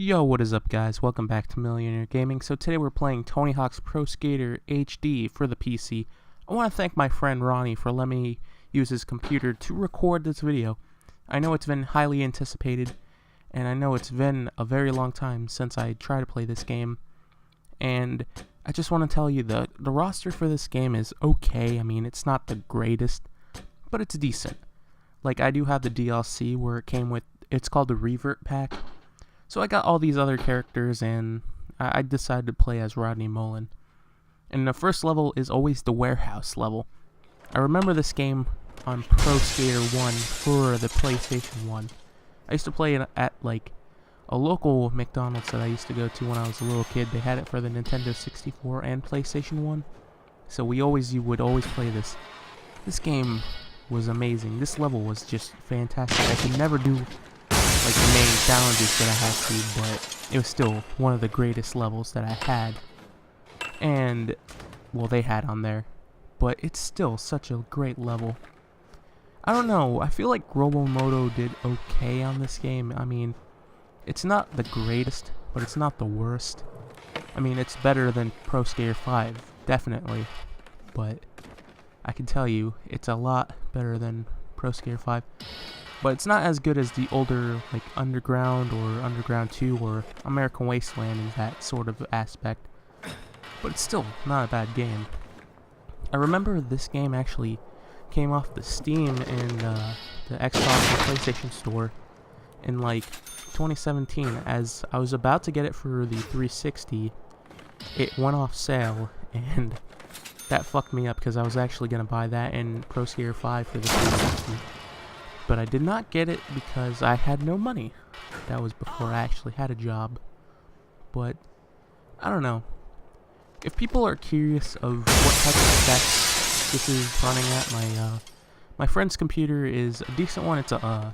Yo, what is up guys? Welcome back to Millionaire Gaming. So today we're playing Tony Hawk's Pro Skater HD for the PC. I want to thank my friend Ronni for letting me use his computer to record this video. I know it's been highly anticipated, and I know it's been a very long time since I tried to play this game. And I just want to tell you the roster for this game is okay. I mean, it's not the greatest, but it's decent. Like, I do have the DLC where it came with, it's called the Revert Pack. So I got all these other characters, and I decided to play as Rodney Mullen. And the first level is always the warehouse level. I remember this game on Pro Skater 1 for the PlayStation 1. I used to play it at, like, a local McDonald's that I used to go to when I was a little kid. They had it for the Nintendo 64 and PlayStation 1. So you would always play this. This game was amazing. This level was just fantastic. I could never do like the main challenges that I had to, but it was still one of the greatest levels that I had. And, well, they had on there. But it's still such a great level. I don't know, I feel like Robomoto did okay on this game. I mean, it's not the greatest, but it's not the worst. I mean, it's better than Pro Skater 5, definitely. But I can tell you, it's a lot better than Pro Skater 5. But it's not as good as the older, like, Underground or Underground 2 or American Wasteland in that sort of aspect. But it's still not a bad game. I remember this game actually came off the Steam and the Xbox and PlayStation Store in, like, 2017. As I was about to get it for the 360, it went off sale, and that fucked me up because I was actually going to buy that and Pro Skater 5 for the 360. But I did not get it because I had no money. That was before I actually had a job. But I don't know. If people are curious of what type of specs this is running at, my friend's computer is a decent one. It's a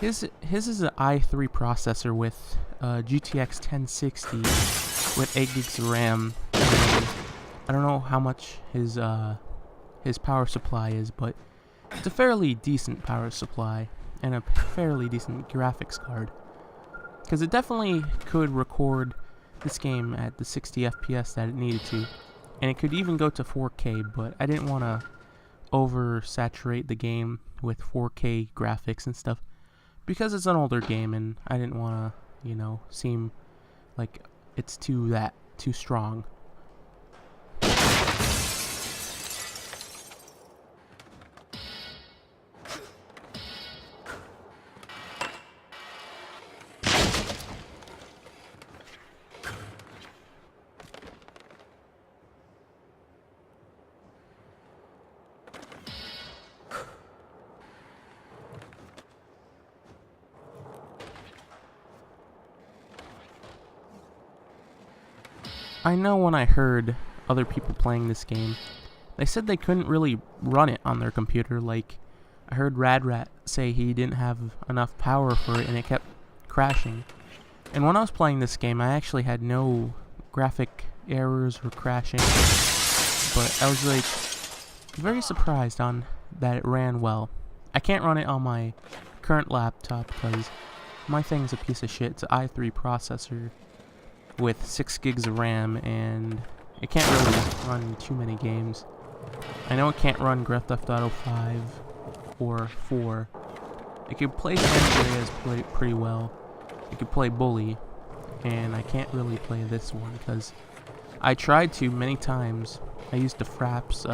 his is an i3 processor with GTX 1060 with 8 gigs of RAM. And I don't know how much his power supply is, but it's a fairly decent power supply and a fairly decent graphics card, because it definitely could record this game at the 60 FPS that it needed to, and it could even go to 4K, but I didn't want to oversaturate the game with 4K graphics and stuff because it's an older game, and I didn't want to, you know, seem like it's too strong. I know when I heard other people playing this game, they said they couldn't really run it on their computer. Like, I heard Radrat say he didn't have enough power for it and it kept crashing. And when I was playing this game, I actually had no graphic errors or crashing, but I was like very surprised on that it ran well. I can't run it on my current laptop because my thing's a piece of shit. It's an i3 processor with 6 gigs of RAM, and it can't really run too many games. I know it can't run Grand Theft Auto 5 or 4. It can play San Andreas pretty well. It can play Bully, and I can't really play this one because I tried to many times. I used the Fraps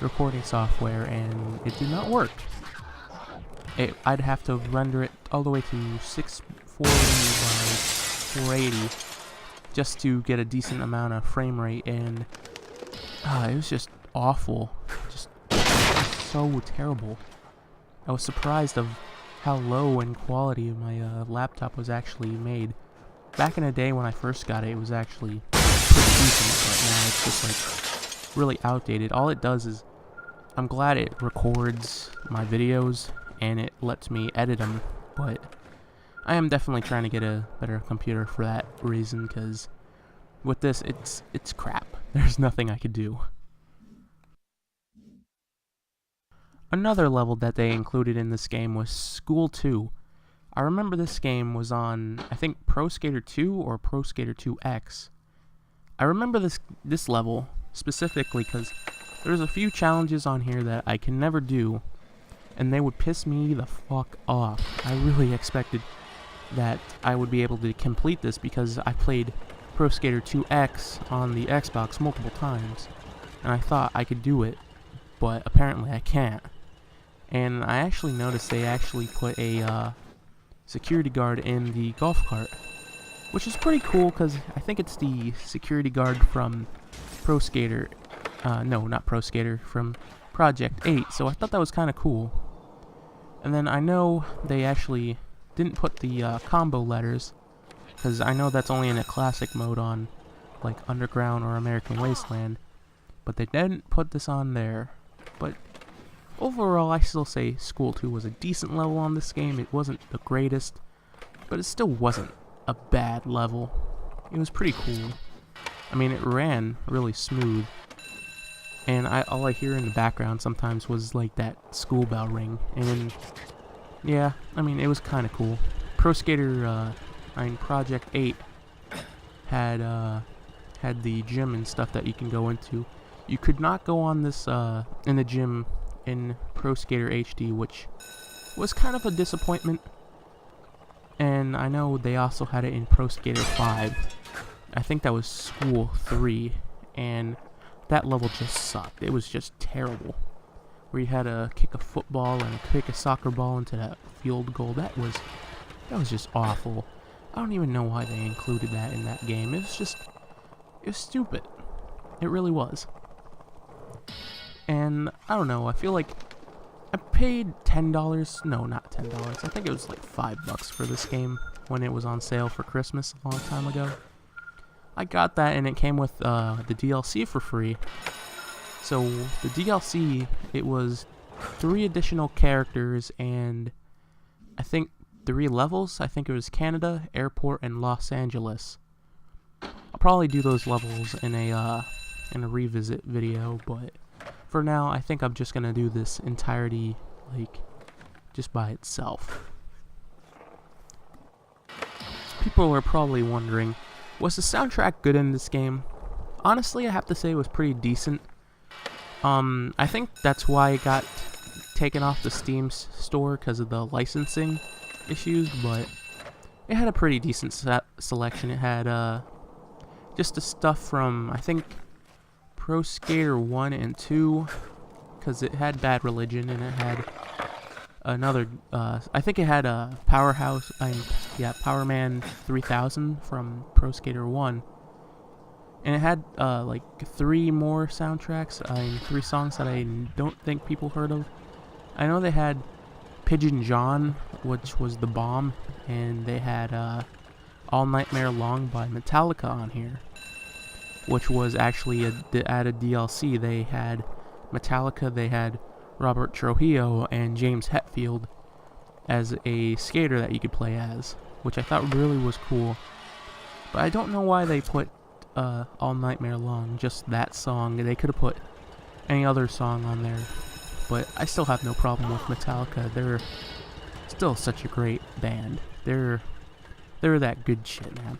recording software, and it did not work. I'd have to render it all the way to 640 by 480 just to get a decent amount of frame rate, and it was just awful, just so terrible. I was surprised of how low in quality my laptop was actually made. Back in the day when I first got it, it was actually pretty decent, but now it's just like really outdated. All it does is, I'm glad it records my videos and it lets me edit them, but I am definitely trying to get a better computer for that reason, because with this, it's crap. There's nothing I could do. Another level that they included in this game was School 2. I remember this game was on, I think, Pro Skater 2 or Pro Skater 2X. I remember this level specifically because there's a few challenges on here that I can never do, and they would piss me the fuck off. I really expected that I would be able to complete this because I played Pro Skater 2X on the Xbox multiple times, and I thought I could do it, but apparently I can't. And I actually noticed they actually put a security guard in the golf cart, which is pretty cool because I think it's the security guard from Pro Skater, no, not Pro Skater, from Project 8, so I thought that was kind of cool. And then I know they actually didn't put the combo letters, because I know that's only in a classic mode on like Underground or American Wasteland, but they didn't put this on there. But overall, I still say School 2 was a decent level on this game. It wasn't the greatest, but it still wasn't a bad level. It was pretty cool. I mean, it ran really smooth, and all I hear in the background sometimes was like that school bell ring, and yeah, I mean, it was kind of cool. Pro Skater, Project 8 had the gym and stuff that you can go into. You could not go on this in the gym in Pro Skater HD, which was kind of a disappointment. And I know they also had it in Pro Skater 5. I think that was School 3, and that level just sucked. It was just terrible. Where you had to kick a football and kick a soccer ball into that field goal. That was just awful. I don't even know why they included that in that game. It was stupid. It really was. And I don't know, I feel like I paid $10, no, not $10, I think it was like $5 for this game when it was on sale for Christmas a long time ago. I got that, and it came with the DLC for free. So the DLC, it was 3 additional characters and I think 3 levels. I think it was Canada, Airport, and Los Angeles. I'll probably do those levels in a revisit video, but for now, I think I'm just gonna do this entirety, like, just by itself. People are probably wondering, was the soundtrack good in this game? Honestly, I have to say it was pretty decent. I think that's why it got taken off the Steam store because of the licensing issues, but it had a pretty decent selection. It had just the stuff from, I think, Pro Skater 1 and 2, because it had Bad Religion, and it had another, I think it had a Power Man 3000 from Pro Skater 1, and it had like 3 more soundtracks, 3 songs that I don't think people heard of. I know they had Pigeon John, which was The Bomb, and they had All Nightmare Long by Metallica on here, which was actually the added DLC. They had Metallica, they had Robert Trujillo and James Hetfield as a skater that you could play as, which I thought really was cool. But I don't know why they put All Nightmare Long, just that song. They could have put any other song on there, but I still have no problem with Metallica. They're still such a great band. They're that good shit, man.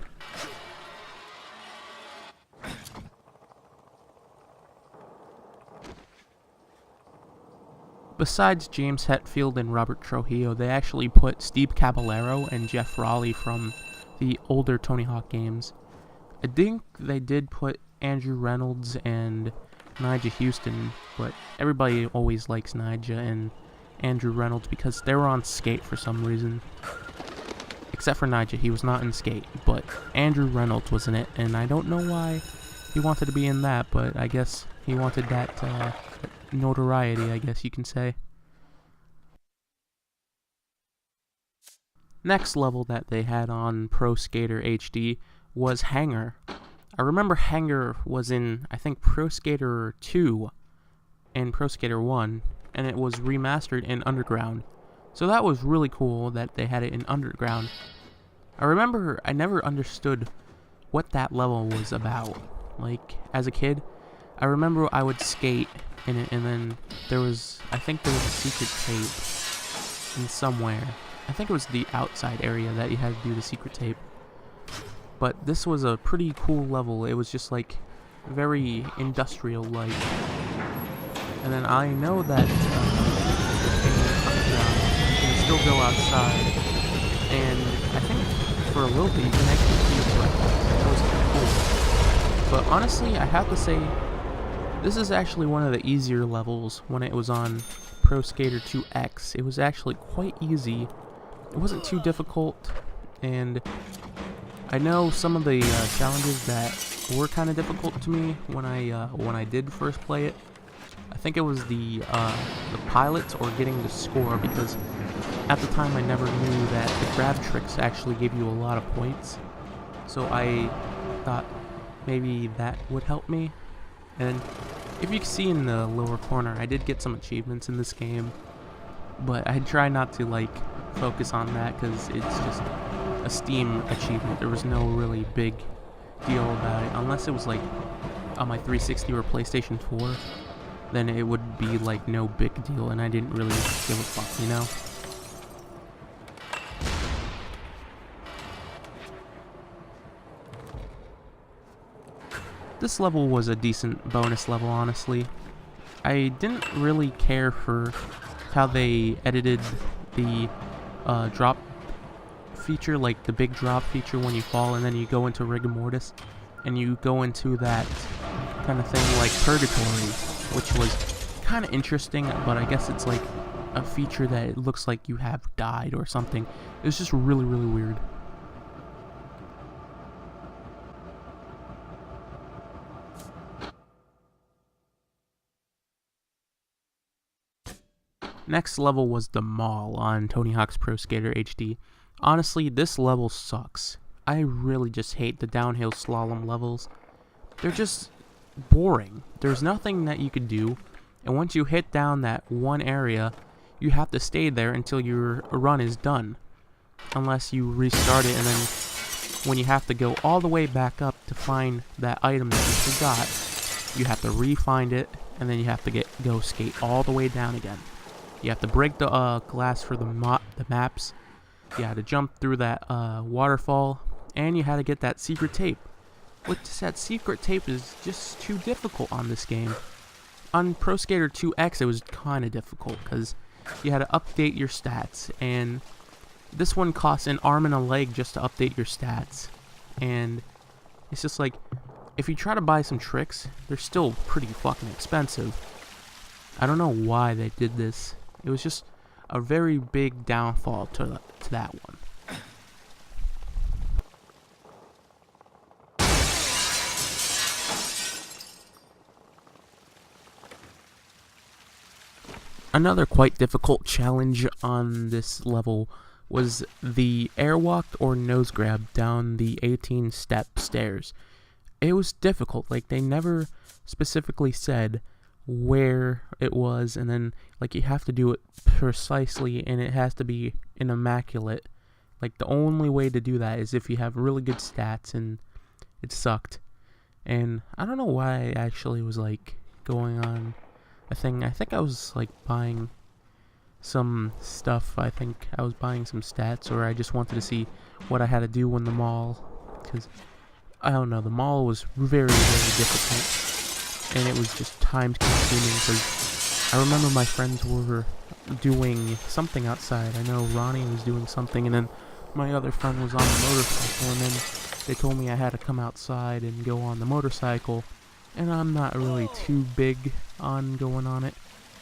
Besides James Hetfield and Robert Trujillo, they actually put Steve Caballero and Jeff Raleigh from the older Tony Hawk games. I think they did put Andrew Reynolds and Nigel Houston, but everybody always likes Nigel and Andrew Reynolds because they were on Skate for some reason. Except for Nigel, he was not in Skate, but Andrew Reynolds was in it, and I don't know why he wanted to be in that, but I guess he wanted that notoriety, I guess you can say. Next level that they had on Pro Skater HD was Hangar. I remember Hangar was in, I think, Pro Skater 2 and Pro Skater 1, and it was remastered in Underground. So that was really cool that they had it in Underground. I remember I never understood what that level was about. Like, as a kid, I remember I would skate in it, and then I think there was a secret tape in somewhere, I think it was the outside area that you had to do the secret tape. But this was a pretty cool level. It was just like very industrial-like. And then I know that you can still go outside, and I think for a little bit you can actually see the breath. That was kind of cool. But honestly, I have to say, this is actually one of the easier levels when it was on Pro Skater 2X. It was actually quite easy. It wasn't too difficult, and I know some of the challenges that were kind of difficult to me when I did first play it. I think it was the pilots or getting the score, because at the time I never knew that the grab tricks actually gave you a lot of points. So I thought maybe that would help me. And if you can see in the lower corner, I did get some achievements in this game, but I try not to like focus on that because it's just a Steam achievement. There was no really big deal about it, unless it was like on my 360 or PlayStation 4, then it would be like no big deal, and I didn't really give a fuck, you know? This level was a decent bonus level, honestly. I didn't really care for how they edited the drop feature, like the big drop feature when you fall and then you go into rigor mortis and you go into that kind of thing like purgatory, which was kind of interesting, but I guess it's like a feature that it looks like you have died or something. It was just really, really weird. Next level was the mall on Tony Hawk's Pro Skater HD. Honestly, this level sucks. I really just hate the downhill slalom levels. They're just boring. There's nothing that you could do, and once you hit down that one area, you have to stay there until your run is done. Unless you restart it, and then when you have to go all the way back up to find that item that you forgot, you have to re-find it, and then you have to go skate all the way down again. You have to break the glass for the maps. You had to jump through that waterfall, and you had to get that secret tape. Which that secret tape is just too difficult on this game. On Pro Skater 2X, it was kind of difficult because you had to update your stats, and this one costs an arm and a leg just to update your stats. And it's just like, if you try to buy some tricks, they're still pretty fucking expensive. I don't know why they did this. It was just a very big downfall to that one. Another quite difficult challenge on this level was the airwalk or nose grab down the 18-step stairs. It was difficult. Like, they never specifically said where it was, and then like you have to do it precisely, and it has to be an immaculate. Like, the only way to do that is if you have really good stats, and it sucked. And I don't know why I actually was like going on a thing. I think I was like buying some stuff. I think I was buying some stats, or I just wanted to see what I had to do in the mall, because I don't know, the mall was very, very difficult, and it was just time consuming, because I remember my friends were doing something outside. I know Ronni was doing something, and then my other friend was on the motorcycle, and then they told me I had to come outside and go on the motorcycle, and I'm not really too big on going on it,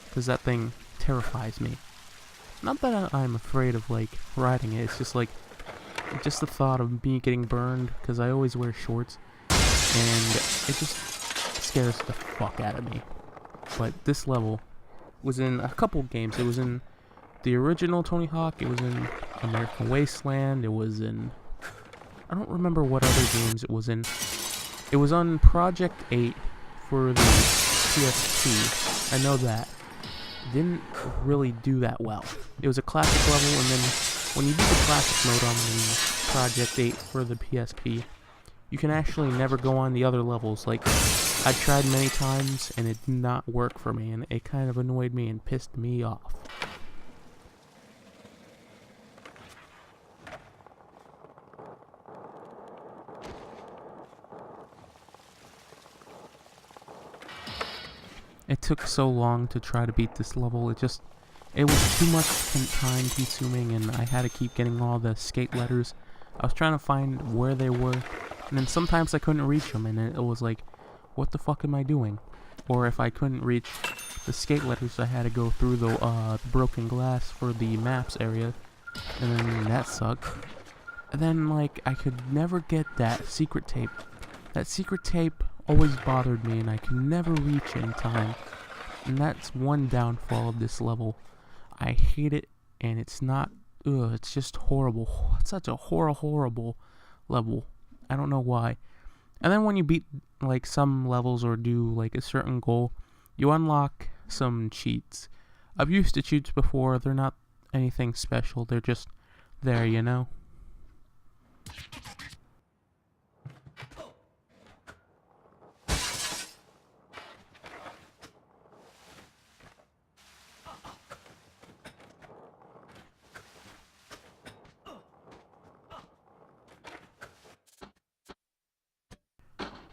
because that thing terrifies me. Not that I'm afraid of like riding it, it's just like, just the thought of me getting burned, because I always wear shorts, and it just scares the fuck out of me. But this level was in a couple games. It was in the original Tony Hawk, it was in American Wasteland, it was in, I don't remember what other games it was in. It was on Project 8 for the PSP, I know that. It didn't really do that well. It was a classic level, and then when you do the classic mode on the Project 8 for the PSP, you can actually never go on the other levels. Like, I tried many times, and it did not work for me, and it kind of annoyed me and pissed me off. It took so long to try to beat this level. It was too much time consuming, and I had to keep getting all the skate letters. I was trying to find where they were, and then sometimes I couldn't reach them, and it was like, what the fuck am I doing? Or if I couldn't reach the skate letters, I had to go through the broken glass for the maps area, and then that sucked. And then, like, I could never get that secret tape. That secret tape always bothered me, and I could never reach it in time. And that's one downfall of this level. I hate it, and it's just horrible. It's such a horrible level. I don't know why. And then when you beat, like, some levels or do, like, a certain goal, you unlock some cheats. I've used the cheats before. They're not anything special. They're just there, you know?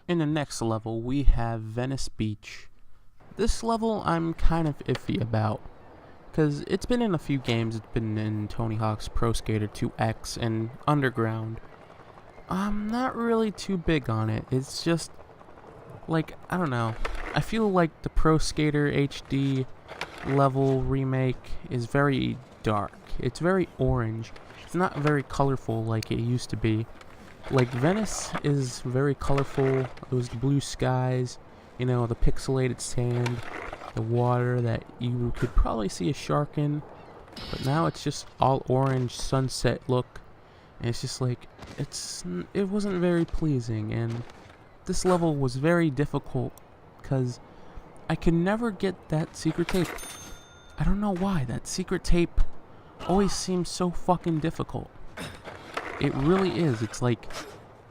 In the next level, we have Venice Beach. This level I'm kind of iffy about, because it's been in a few games. It's been in Tony Hawk's Pro Skater 2X and Underground. I'm not really too big on it. It's just, like, I don't know. I feel like the Pro Skater HD level remake is very dark. It's very orange. It's not very colorful like it used to be. Like, Venice is very colorful. It was the blue skies, you know, the pixelated sand, the water that you could probably see a shark in. But now it's just all orange sunset look. And it's just like, it wasn't very pleasing. And this level was very difficult because I could never get that secret tape. I don't know why. That secret tape always seems so fucking difficult. It really is. It's like,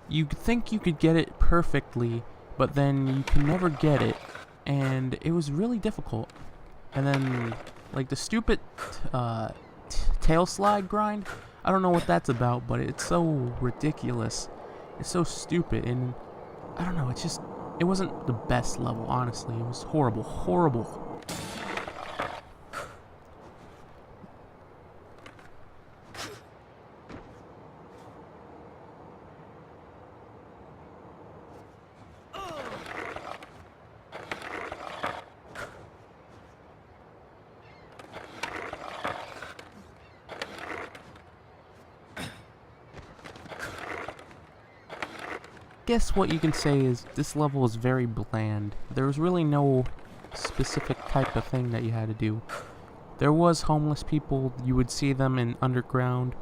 you think you could get it perfectly, but then you can never get it, and it was really difficult. And then, like, the stupid tail slide grind, I don't know what that's about, but it's so ridiculous. It's so stupid, and I don't know, it wasn't the best level, honestly. It was horrible. Guess what you can say is this level is very bland. There was really no specific type of thing that you had to do. There was homeless people. You would see them in Underground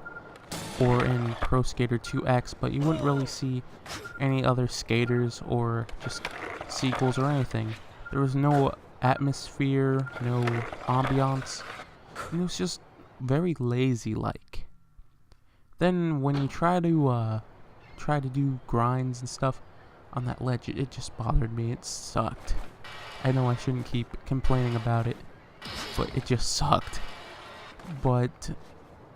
or in Pro Skater 2X, but you wouldn't really see any other skaters or just seagulls or anything. There was no atmosphere, no ambiance. It was just very lazy-like. Then when you try to do grinds and stuff on that ledge, it just bothered me. It sucked. I know I shouldn't keep complaining about it, but it just sucked. But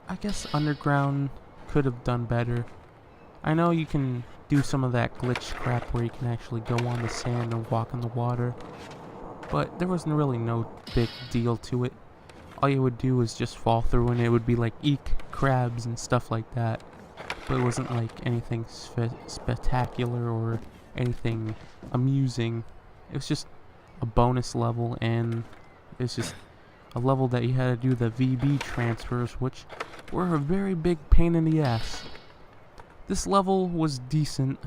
I guess Underground could have done better. I know you can do some of that glitch crap where you can actually go on the sand and walk in the water, but there wasn't really no big deal to it. All you would do is just fall through, and it would be like eek crabs and stuff like that. But it wasn't like anything spectacular or anything amusing. It was just a bonus level, and it's just a level that you had to do the VB transfers, which were a very big pain in the ass. This level was decent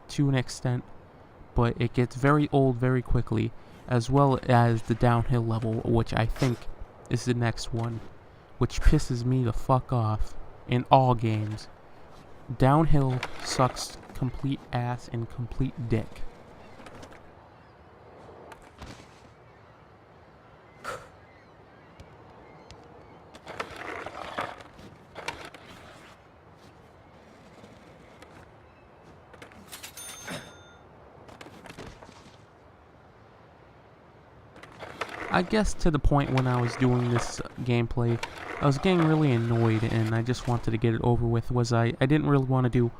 to an extent, but it gets very old very quickly, as well as the downhill level, which I think is the next one, which pisses me the fuck off in all games. Downhill sucks complete ass and complete dick. I guess to the point when I was doing this gameplay, I was getting really annoyed, and I just wanted to get it over with. I didn't really want to do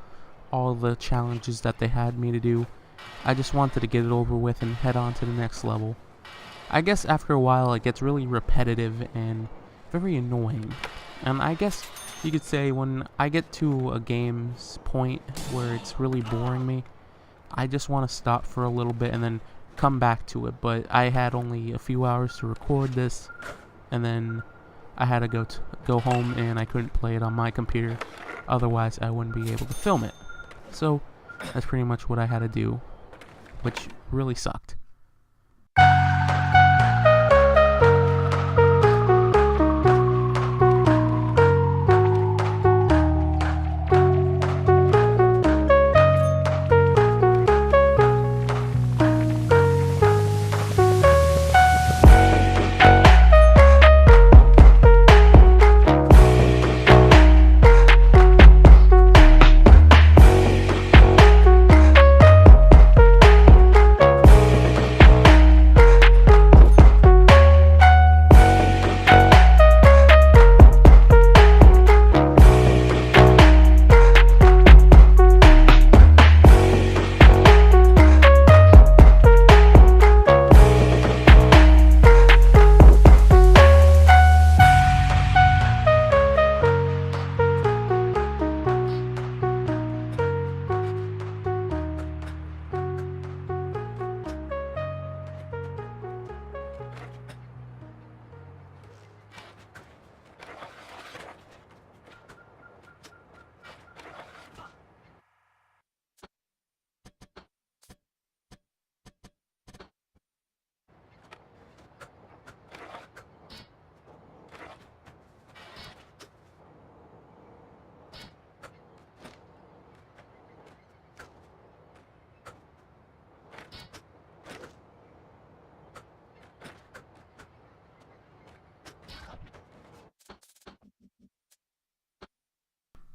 all the challenges that they had me to do. I just wanted to get it over with and head on to the next level. I guess after a while it gets really repetitive and very annoying. And I guess you could say when I get to a game's point where it's really boring me, I just want to stop for a little bit and then come back to it. But I had only a few hours to record this, and then I had to go home and I couldn't play it on my computer. Otherwise, I wouldn't be able to film it. So that's pretty much what I had to do, which really sucked.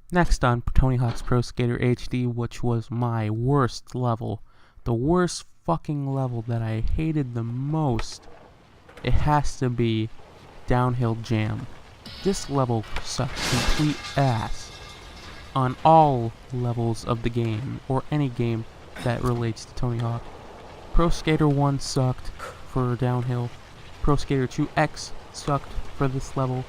Next on Tony Hawk's Pro Skater HD, which was my worst level, the worst fucking level that I hated the most, it has to be Downhill Jam. This level sucks complete ass on all levels of the game, or any game that relates to Tony Hawk. Pro Skater 1 sucked for Downhill, Pro Skater 2X sucked for this level,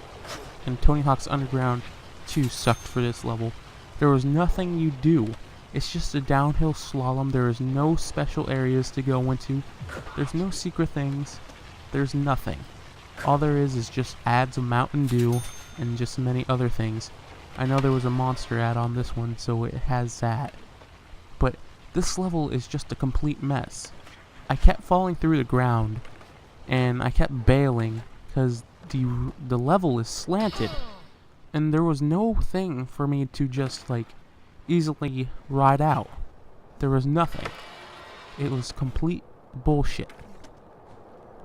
and Tony Hawk's Underground 2 sucked for this level. There was nothing you do. It's just a downhill slalom. There is no special areas to go into. There's no secret things. There's nothing. All there is just ads of Mountain Dew and just many other things. I know there was a monster ad on this one, so it has that. But this level is just a complete mess. I kept falling through the ground, and I kept bailing because the level is slanted. And there was no thing for me to just, like, easily ride out. There was nothing. It was complete bullshit.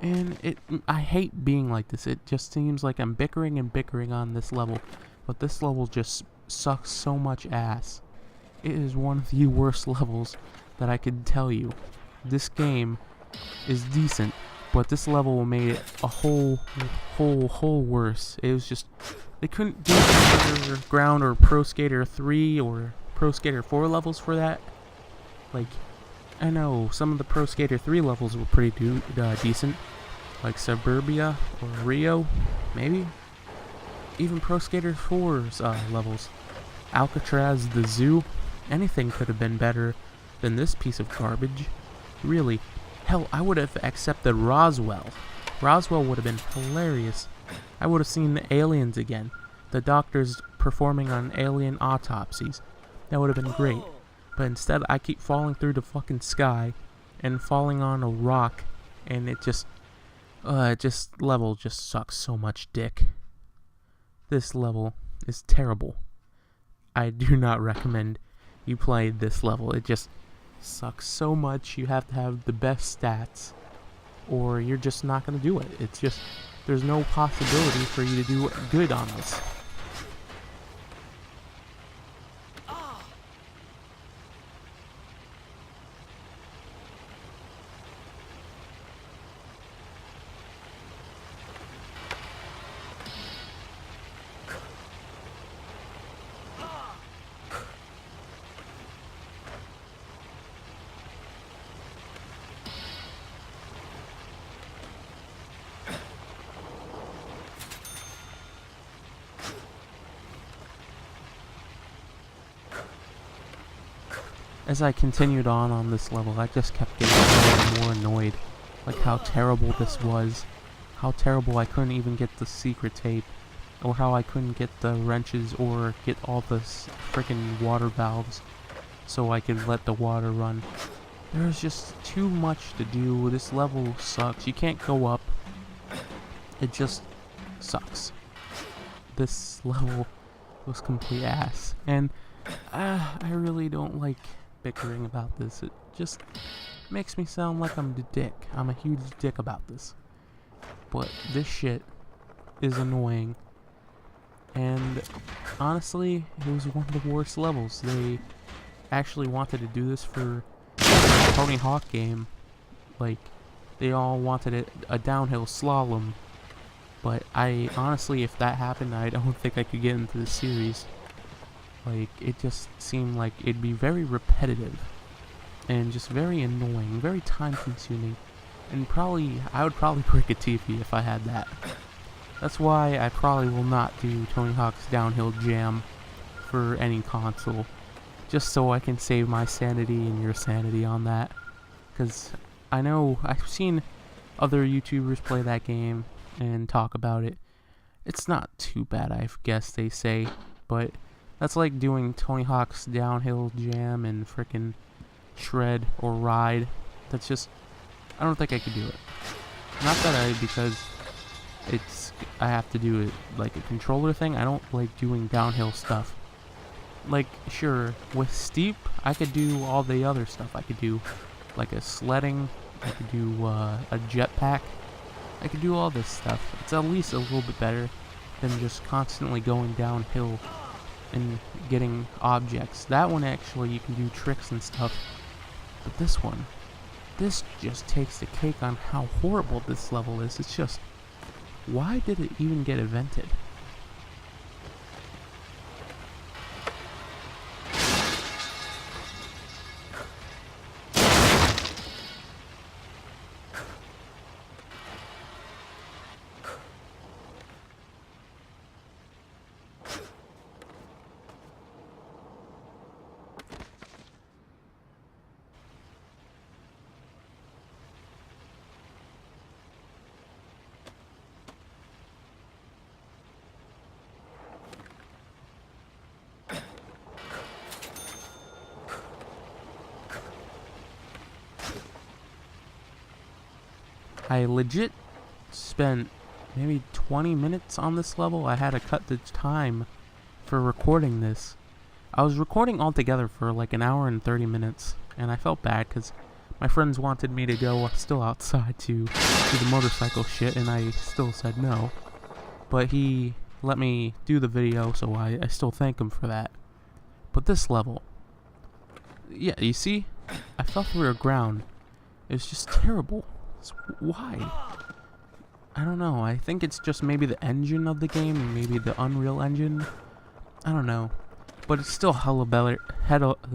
And I hate being like this. It just seems like I'm bickering and bickering on this level. But this level just sucks so much ass. It is one of the worst levels that I could tell you. This game is decent, but this level made it a whole worse. It was just, they couldn't do Underground or Pro Skater 3 or Pro Skater 4 levels for that. Like, I know some of the Pro Skater 3 levels were pretty decent, like Suburbia or Rio, maybe. Even Pro Skater 4's levels, Alcatraz, the Zoo, anything could have been better than this piece of garbage. Really. Hell, I would have accepted Roswell. Roswell would have been hilarious. I would have seen the aliens again. The doctors performing on alien autopsies. That would have been great. But instead, I keep falling through the fucking sky and falling on a rock, and level just sucks so much dick. This level is terrible. I do not recommend you play this level. It just sucks so much. You have to have the best stats, or you're just not going to do it. It's just, there's no possibility for you to do good on this. as I continued on this level, I just kept getting more and more annoyed. Like how terrible this was. How terrible I couldn't even get the secret tape. Or how I couldn't get the wrenches or get all the freaking water valves so I could let the water run. There's just too much to do. This level sucks. You can't go up. It just sucks. This level was complete ass. And I really don't like bickering about this. It just makes me sound like I'm the dick. I'm a huge dick about this. But this shit is annoying. And honestly, it was one of the worst levels. They actually wanted to do this for a Tony Hawk game. Like, they all wanted it a downhill slalom. But I honestly, if that happened, I don't think I could get into the series. Like, it just seemed like it'd be very repetitive and just very annoying, very time consuming. And I would probably break a TV if I had that. That's why I probably will not do Tony Hawk's Downhill Jam for any console. Just so I can save my sanity and your sanity on that. Because I know I've seen other YouTubers play that game and talk about it. It's not too bad, I guess they say. But that's like doing Tony Hawk's Downhill Jam and frickin' Shred or Ride. That's just, I don't think I could do it. Not that because I have to do it like a controller thing. I don't like doing downhill stuff. Like, sure, with steep, I could do all the other stuff. I could do like a sledding, I could do a jetpack, I could do all this stuff. It's at least a little bit better than just constantly going downhill and getting objects. That one actually, you can do tricks and stuff. But this one, this just takes the cake on how horrible this level is. It's just, why did it even get invented? I legit spent maybe 20 minutes on this level. I had to cut the time for recording this. I was recording altogether for like an hour and 30 minutes, and I felt bad because my friends wanted me to go still outside to do the motorcycle shit, and I still said no. But he let me do the video, so I still thank him for that. But this level, yeah, you see? I fell through the ground. It was just terrible. Why? I don't know. I think it's just maybe the engine of the game, maybe the Unreal Engine. I don't know. But it's still hella better than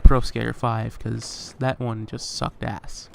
Pro Skater 5, because that one just sucked ass.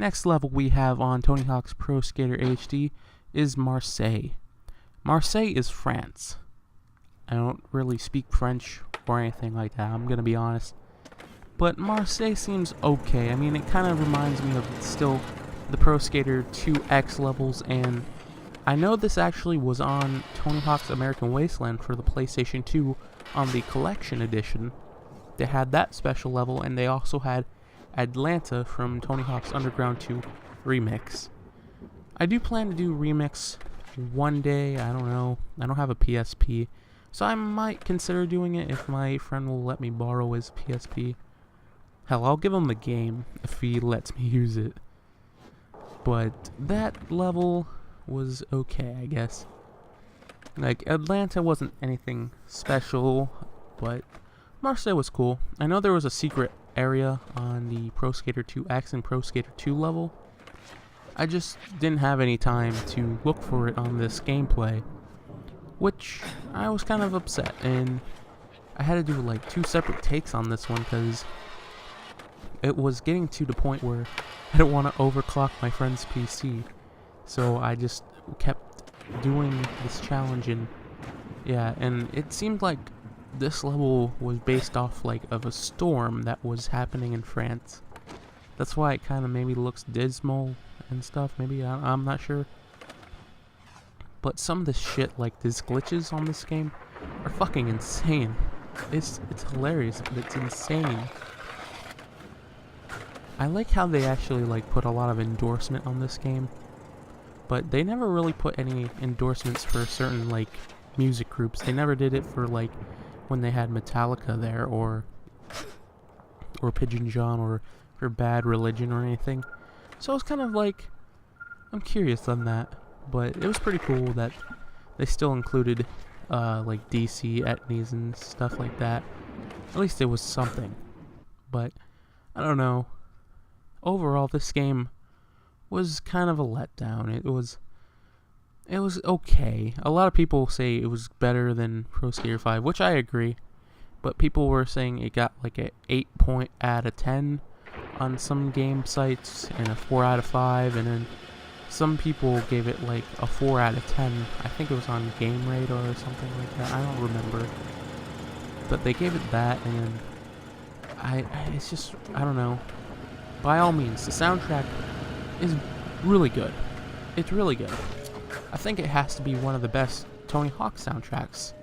Next level we have on Tony Hawk's Pro Skater HD is Marseille. Marseille is France. I don't really speak French or anything like that, I'm gonna be honest. But Marseille seems okay. I mean, it kind of reminds me of still the Pro Skater 2X levels, and I know this actually was on Tony Hawk's American Wasteland for the PlayStation 2 on the Collection Edition. They had that special level, and they also had Atlanta from Tony Hawk's Underground 2 Remix. I do plan to do Remix one day, I don't know. I don't have a PSP, so I might consider doing it if my friend will let me borrow his PSP. Hell, I'll give him the game if he lets me use it. But that level was okay, I guess. Like, Atlanta wasn't anything special, but Marseille was cool. I know there was a secret area on the Pro Skater 2X and Pro Skater 2 level. I just didn't have any time to look for it on this gameplay, which I was kind of upset, and I had to do like 2 separate takes on this one because it was getting to the point where I don't want to overclock my friend's PC, so I just kept doing this challenge. And yeah, and it seemed like this level was based off like of a storm that was happening in France. That's why it kind of maybe looks dismal and stuff, maybe, I'm not sure. But some of this shit, like these glitches on this game, are fucking insane. It's hilarious, but it's insane. I like how they actually like put a lot of endorsement on this game, but they never really put any endorsements for certain like music groups. They never did it for like when they had Metallica there, or Pigeon John, or for Bad Religion or anything. So I was kind of like, I'm curious on that, but it was pretty cool that they still included like DC etnies and stuff like that. At least it was something. But I don't know. Overall, this game was kind of a letdown. It was okay. A lot of people say it was better than Pro Skater 5, which I agree. But people were saying it got like an 8 out of 10 on some game sites, and a 4 out of 5, and then some people gave it like a 4 out of 10. I think it was on Gamertag or something like that. I don't remember. But they gave it that, and it's just, I don't know. By all means, the soundtrack is really good. It's really good. I think it has to be one of the best Tony Hawk soundtracks.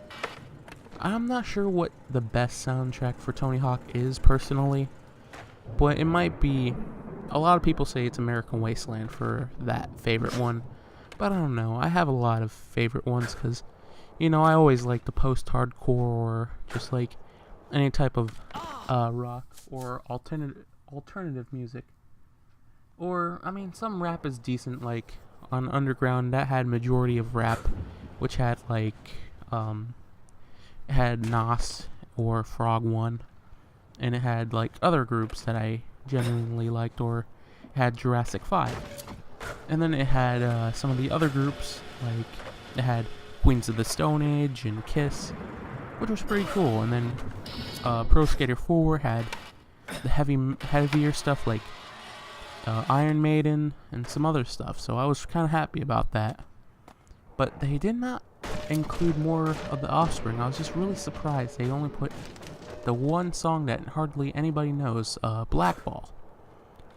I'm not sure what the best soundtrack for Tony Hawk is, personally. But it might be, a lot of people say it's American Wasteland for that favorite one. But I don't know, I have a lot of favorite ones because, you know, I always like the post-hardcore or just like any type of rock or alternative music. Or, I mean, some rap is decent, like on Underground that had majority of rap, which had like, it had Nas or Frog One. And it had like other groups that I genuinely liked, or it had Jurassic 5. And then it had some of the other groups, like it had Queens of the Stone Age and Kiss, which was pretty cool. And then Pro Skater 4 had the heavier stuff like Iron Maiden and some other stuff, so I was kind of happy about that. But they did not include more of the Offspring. I was just really surprised they only put the one song that hardly anybody knows, Blackball.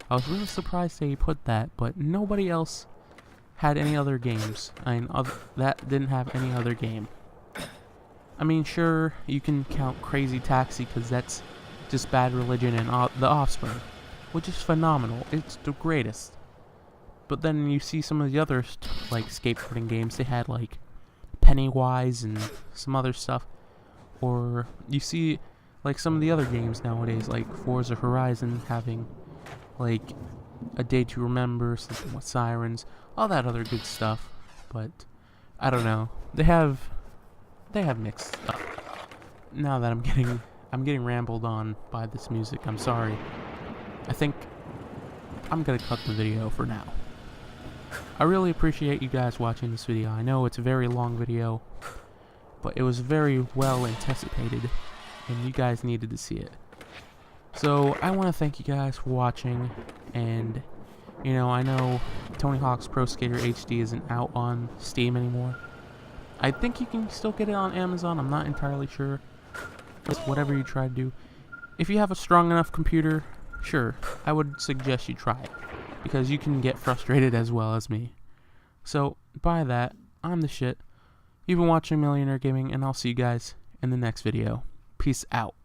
I was really surprised they put that, but nobody else had any other games. I mean, that didn't have any other game. I mean, sure, you can count Crazy Taxi because that's just Bad Religion and the Offspring, which is phenomenal. It's the greatest. But then you see some of the other like skateboarding games. They had like Pennywise and some other stuff, or you see like some of the other games nowadays, like Forza Horizon having like A Day to Remember, something with sirens, all that other good stuff. But I don't know. They have mixed stuff. Now that I'm getting rambled on by this music, I'm sorry. I think I'm gonna cut the video for now. I really appreciate you guys watching this video. I know it's a very long video, but it was very well anticipated, and you guys needed to see it. So I want to thank you guys for watching, and You know, I know Tony Hawk's Pro Skater HD isn't out on Steam anymore. I think you can still get it on Amazon. I'm not entirely sure. Just whatever you try to do. If you have a strong enough computer, sure, I would suggest you try it, because you can get frustrated as well as me. So, by that, I'm the shit. You've been watching Millionaire Gaming, and I'll see you guys in the next video. Peace out.